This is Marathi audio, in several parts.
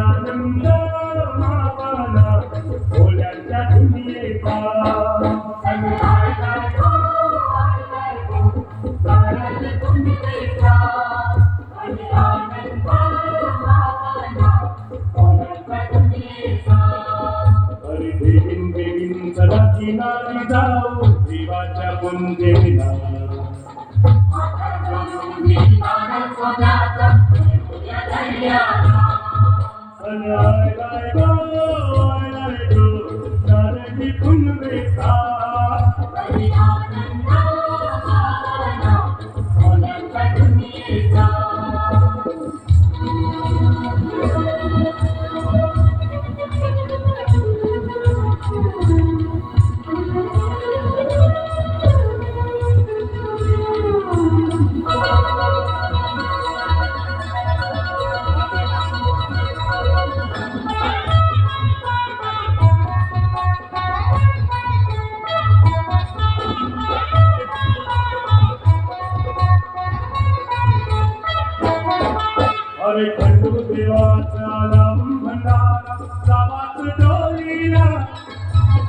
आनंद मावला भोल्याच्या दुनियेचा अरे बेगीन बेगीन चला किनारी जाऊ देवाच्या पुंजेला अरे खंडू देवाचा नाम भंडारा गावात डोलीला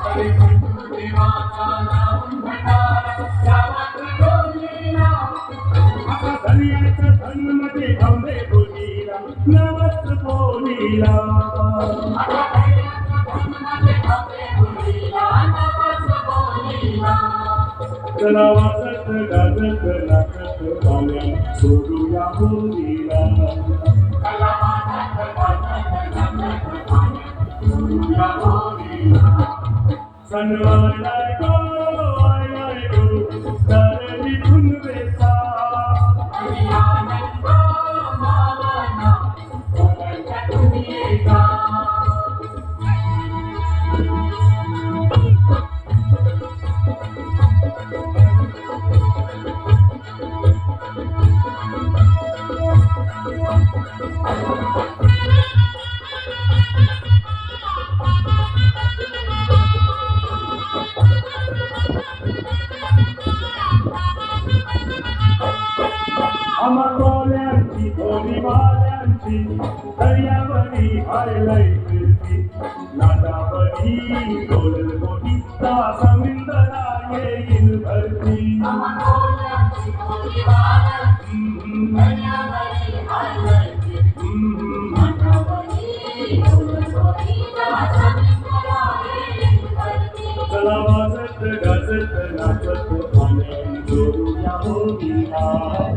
अरे खंडू देवाचा नाम भंडारा गावात डोलीला आता धन्याचं धन मध्ये धावले बोलीला नवस बोलीला चला वाजत गाजत नाचत पाण्या सोडूया बोलीला सनवाय गो तारली धुनवेचा अमरवाल्यांची भोलीवाल्यांची दर्यावरी हायलाई फिरती नादावरी डोल गोटी समुंदरा येईल भरती अमरवाल्यांची भोलीवाल्यांची दर्यावरी हायलाई फिरती नादावरी डोल गोटी समुंदरा येईल भरती चला वाजत गाजत नाचत पाण्यात जोडूया बोलीला